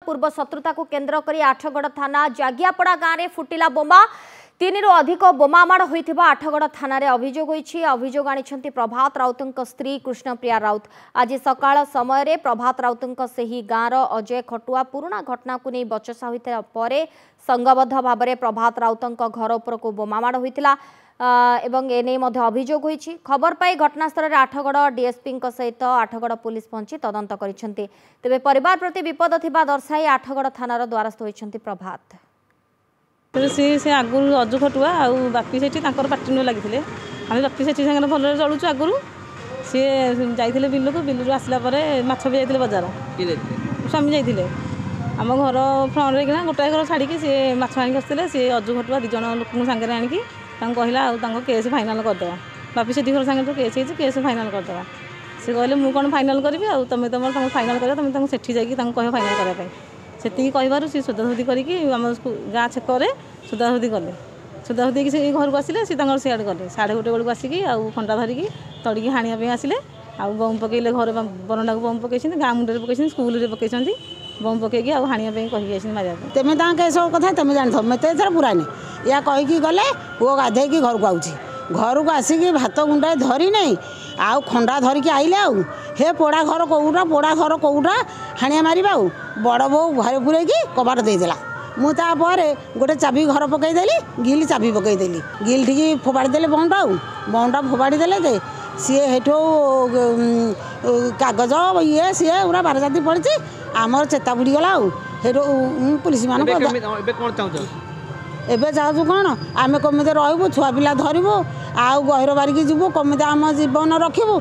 पूर्व शत्रुता को केन्द्र कर आठगड़ थाना जागियापड़ा गाँव में फुटिला बोमा 3 रु अधिक बोमामाड़ होता आठगड़ थाना अभियोग अभियोग आनी प्रभात राउत स्त्री कृष्णप्रिया राउत। आज सकाळ समय प्रभात राउत से ही गाँवर अजय खटुआ पुराणा घटना को नहीं बचसा होता पर संगबद्ध भाव में प्रभात राउत घर उपर को बोमामाड़ होता एवं एने अभियोग होईछि। खबर पाई घटनास्थल में आठगड़ डीएसपी सहित आठगड़ पुलिस पहुंची तदंत करिसेंति। तेबे परिवार प्रति विपद थिबा दर्शाई आठगड़ थानार द्वारस्थ होईछंती प्रभात। से आगुरी अजु खटुआ आ बापी सेठी पार्टी लगी आम बापी सेठी सागर भल चलुचु आगुरी सी जाइए बिलू को बिलू आसला माछ भी जाइए बजार स्वामी जाइए आम घर फ्रंट किना गोटाए घर छाड़ी सी माछ आनिक आसते सी अजु खटुआ 2 जन लोक सागर आणिकी कहला केस फाइनाल करदे बापी सेठी घर सागर केस केस फाइनाल करदे सी कहले मुझे कौन फाइनाल करी तुम तुम फाइनाल कर तुम सेठी जाकि कह फाइनाल करने से कहू सी सुधासुधी करके गाँ छेक सुधासुधी कले सुधासुधी से घर को आसिले सिआड़े गले 1:30 बेलू आसिक खंडा धरिकी तड़िकी हाणिया आसिले आ बम पकईले घर बरंडा को बम पकई गाँ मुंडे पकई स्कूल पकई बम पकईकी हाणिया कही मारे तेमे सब कथा तुम जान मत पुरानी या कहीकि गले पुओ गाधे घर को आऊँगी घर को आसिक भात गुंडाए धरी नहीं आउ खंडा धरिकी आइले आउ हे पोड़ा घर कौटा हाणिया मारिबा आउ बड़ बो घर पुरेकी कबाट देदेला मुझे गोटे चाबी घर पकईदेली गिल चाबी पकईदेली गिल टी फोपाड़ी देले बंटा फोपाड़ी देले जे सी हेठो कागज ये सी पूरा बारजाती पड़ी आमर चेता बुड़ीगला आठो पुलिस मान एबे चाहूँ कौन आम कमिते रू छुआ पिला धरबू आउ गहिर बारिकी जीवु कमिते आम जीवन रखिबू।